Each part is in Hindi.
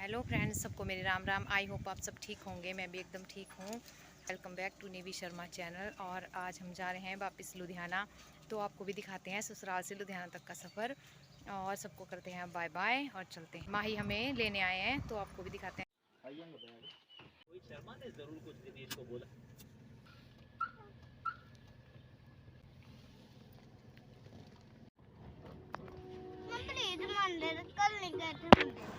हेलो फ्रेंड्स, सबको मेरे राम राम। आई होप आप सब ठीक होंगे। मैं भी एकदम ठीक हूँ। Welcome back to Nivi Sharma channel. और आज हम जा रहे हैं वापस लुधियाना, तो आपको भी दिखाते हैं ससुराल से लुधियाना तक का सफ़र। और सबको करते हैं बाय बाय और चलते हैं। माही हमें लेने आए हैं, तो आपको भी दिखाते हैं। शर्मा ने जरूर कुछ दिनेश को बोला।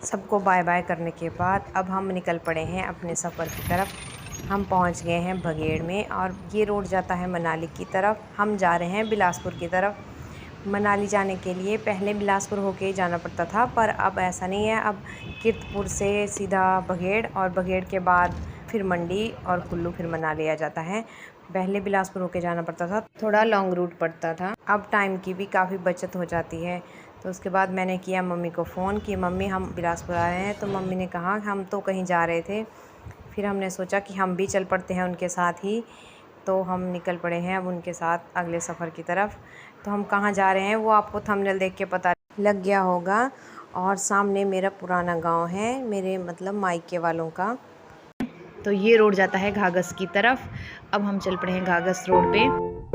सबको बाय बाय करने के बाद अब हम निकल पड़े हैं अपने सफ़र की तरफ। हम पहुंच गए हैं भगेड़ में और ये रोड जाता है मनाली की तरफ। हम जा रहे हैं बिलासपुर की तरफ। मनाली जाने के लिए पहले बिलासपुर होके जाना पड़ता था, पर अब ऐसा नहीं है। अब कीरतपुर से सीधा भगेड़ और भगेड़ के बाद फिर मंडी और कुल्लू, फिर मनाली आ जाता है। पहले बिलासपुर होके जाना पड़ता था, थोड़ा लॉन्ग रूट पड़ता था। अब टाइम की भी काफ़ी बचत हो जाती है। तो उसके बाद मैंने किया मम्मी को फ़ोन कि मम्मी हम बिलासपुर आ रहे हैं। तो मम्मी ने कहा हम तो कहीं जा रहे थे। फिर हमने सोचा कि हम भी चल पड़ते हैं उनके साथ ही। तो हम निकल पड़े हैं अब उनके साथ अगले सफ़र की तरफ। तो हम कहाँ जा रहे हैं वो आपको थंबनेल देख के पता लग गया होगा। और सामने मेरा पुराना गांव है, मेरे मतलब मायके वालों का। तो ये रोड जाता है घाघस की तरफ। अब हम चल पड़े हैं घाघस रोड पे।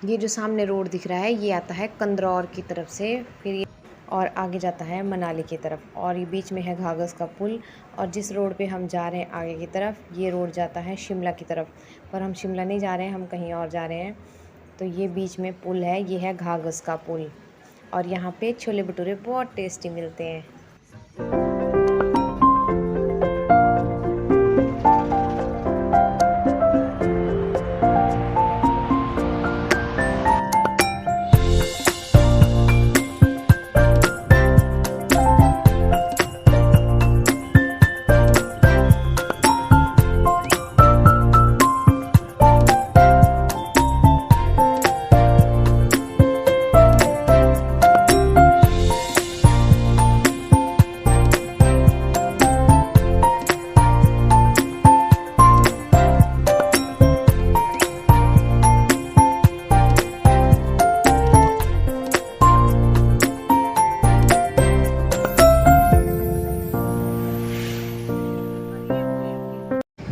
ये जो सामने रोड दिख रहा है ये आता है कंदरौर की तरफ से, फिर ये और आगे जाता है मनाली की तरफ। और ये बीच में है घाघस का पुल। और जिस रोड पे हम जा रहे हैं आगे की तरफ, ये रोड जाता है शिमला की तरफ। पर हम शिमला नहीं जा रहे हैं, हम कहीं और जा रहे हैं। तो ये बीच में पुल है, ये है घाघस का पुल। और यहाँ पे छोले भटूरे बहुत टेस्टी मिलते हैं।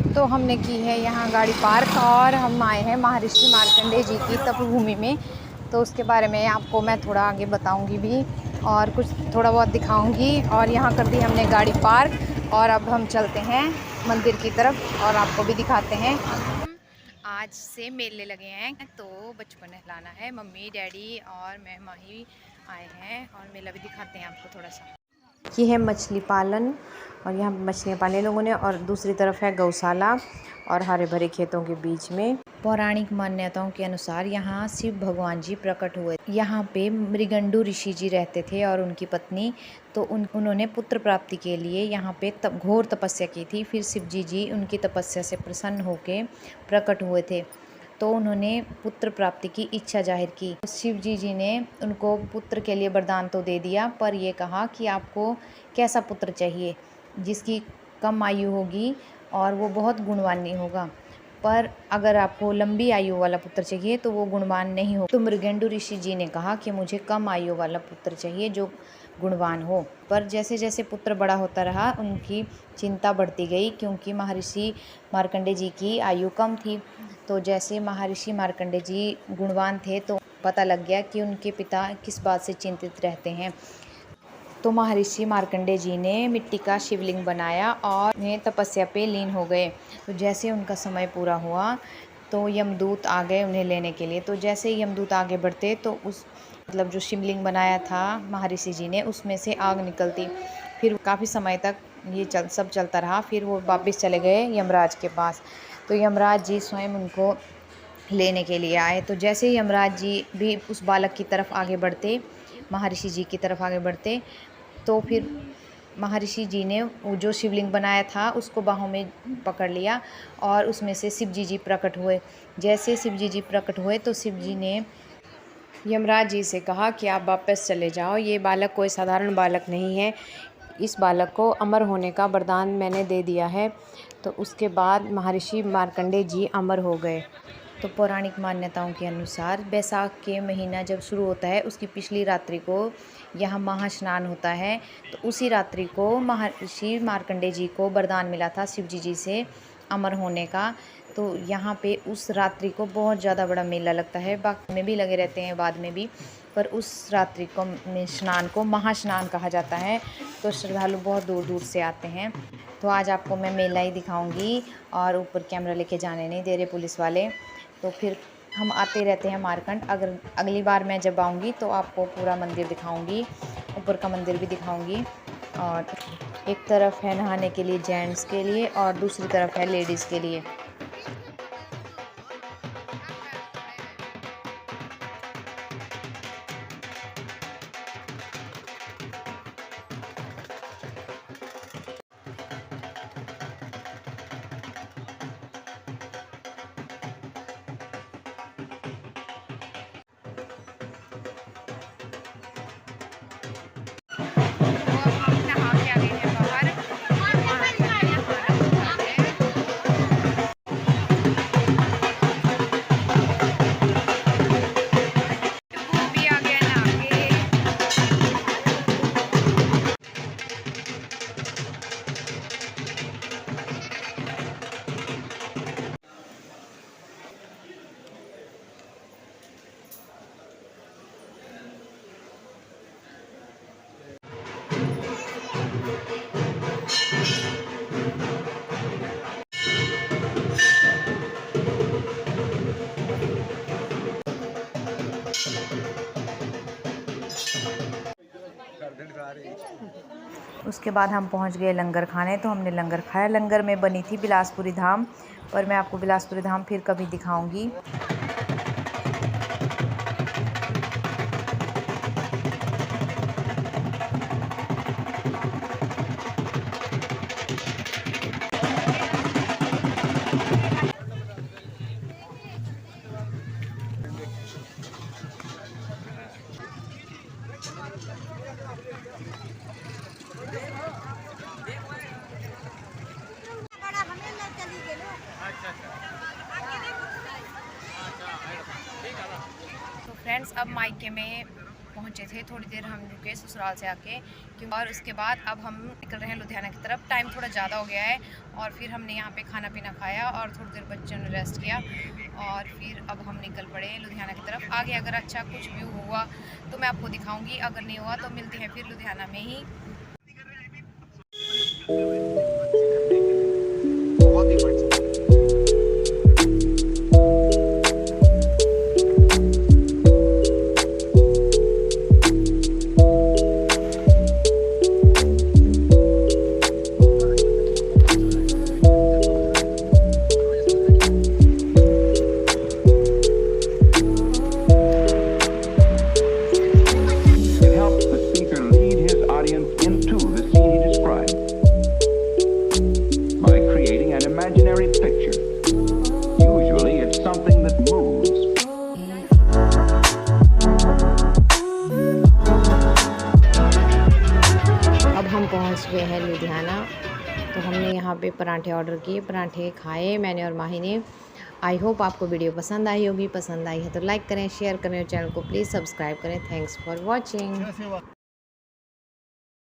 तो हमने की है यहाँ गाड़ी पार्क और हम आए हैं महर्षि मार्कंडेय जी की तपोभूमि में। तो उसके बारे में आपको मैं थोड़ा आगे बताऊंगी भी और कुछ थोड़ा बहुत दिखाऊंगी। और यहाँ कर दी हमने गाड़ी पार्क और अब हम चलते हैं मंदिर की तरफ और आपको भी दिखाते हैं। आज से मेले लगे हैं, तो बचपन नहलाना है। मम्मी डैडी और मैं माही आए हैं और मेला भी दिखाते हैं आपको थोड़ा सा। ये है मछली पालन और यहाँ मछलियाँ पाले लोगों ने। और दूसरी तरफ है गौशाला और हरे भरे खेतों के बीच में। पौराणिक मान्यताओं के अनुसार यहाँ शिव भगवान जी प्रकट हुए। यहाँ पे मृगंडु ऋषि जी रहते थे और उनकी पत्नी। तो उन्होंने पुत्र प्राप्ति के लिए यहाँ पे घोर तपस्या की थी। फिर शिव जी उनकी तपस्या से प्रसन्न होकर प्रकट हुए थे। तो उन्होंने पुत्र प्राप्ति की इच्छा जाहिर की। शिव जी ने उनको पुत्र के लिए वरदान तो दे दिया, पर ये कहा कि आपको कैसा पुत्र चाहिए, जिसकी कम आयु होगी और वो बहुत गुणवान नहीं होगा। पर अगर आपको लंबी आयु वाला पुत्र चाहिए तो वो गुणवान नहीं हो। तो मृगेंडु ऋषि जी ने कहा कि मुझे कम आयु वाला पुत्र चाहिए जो गुणवान हो। पर जैसे जैसे पुत्र बड़ा होता रहा उनकी चिंता बढ़ती गई, क्योंकि महर्षि मार्कंडेय जी की आयु कम थी। तो जैसे महर्षि मार्कंडेय जी गुणवान थे तो पता लग गया कि उनके पिता किस बात से चिंतित रहते हैं। तो महर्षि मार्कंडेय जी ने मिट्टी का शिवलिंग बनाया और उन्हें तपस्या पे लीन हो गए। तो जैसे उनका समय पूरा हुआ तो यमदूत आ गए उन्हें लेने के लिए। तो जैसे ही यमदूत आगे बढ़ते तो उस मतलब जो शिवलिंग बनाया था महर्षि जी ने, उसमें से आग निकलती। फिर काफ़ी समय तक ये सब चलता रहा। फिर वो वापस चले गए यमराज के पास। तो यमराज जी स्वयं उनको लेने के लिए आए। तो जैसे ही यमराज जी भी उस बालक की तरफ आगे बढ़ते, महर्षि जी की तरफ आगे बढ़ते, तो फिर महर्षि जी ने वो जो शिवलिंग बनाया था उसको बाहों में पकड़ लिया और उसमें से शिव जी प्रकट हुए। जैसे शिव जी प्रकट हुए तो शिव जी ने यमराज जी से कहा कि आप वापस चले जाओ, ये बालक कोई साधारण बालक नहीं है, इस बालक को अमर होने का वरदान मैंने दे दिया है। तो उसके बाद महर्षि मार्कंडेय जी अमर हो गए। तो पौराणिक मान्यताओं के अनुसार बैसाख के महीना जब शुरू होता है उसकी पिछली रात्रि को यहाँ महास्नान होता है। तो उसी रात्रि को महर्षि मार्कंडेय जी को वरदान मिला था शिव जी से अमर होने का। तो यहाँ पे उस रात्रि को बहुत ज़्यादा बड़ा मेला लगता है, बाकी में भी लगे रहते हैं बाद में भी, पर उस रात्रि को स्नान को महास्नान कहा जाता है। तो श्रद्धालु बहुत दूर दूर से आते हैं। तो आज आपको मैं मेला ही दिखाऊंगी और ऊपर कैमरा लेके जाने नहीं दे रहे पुलिस वाले। तो फिर हम आते रहते हैं मारकंड। अगर अगली बार मैं जब आऊँगी तो आपको पूरा मंदिर दिखाऊंगी, ऊपर का मंदिर भी दिखाऊंगी। और एक तरफ है नहाने के लिए जेंट्स के लिए और दूसरी तरफ है लेडीज़ के लिए। उसके बाद हम पहुंच गए लंगर खाने। तो हमने लंगर खाया। लंगर में बनी थी बिलासपुरी धाम, पर मैं आपको बिलासपुरी धाम फिर कभी दिखाऊंगी। तो फ्रेंड्स अब मायके में पहुंचे थे, थोड़ी देर हम रुके ससुराल से आके, और उसके बाद अब हम निकल रहे हैं लुधियाना की तरफ। टाइम थोड़ा ज़्यादा हो गया है और फिर हमने यहाँ पे खाना पीना खाया और थोड़ी देर बच्चों ने रेस्ट किया और फिर अब हम निकल पड़े लुधियाना की तरफ। आगे अगर अच्छा कुछ व्यू हुआ तो मैं आपको दिखाऊंगी, अगर नहीं हुआ तो मिलते हैं फिर लुधियाना में ही। Imaginary picture. Usually it's something that moves. अब हम पहुंच गए हैं लुधियाना। तो हमने यहाँ पे पराठे ऑर्डर किए, पराठे खाए मैंने और माही ने। आई होप आपको वीडियो पसंद आई होगी। पसंद आई है तो लाइक करें, शेयर करें और चैनल को प्लीज़ सब्सक्राइब करें। Thanks for watching.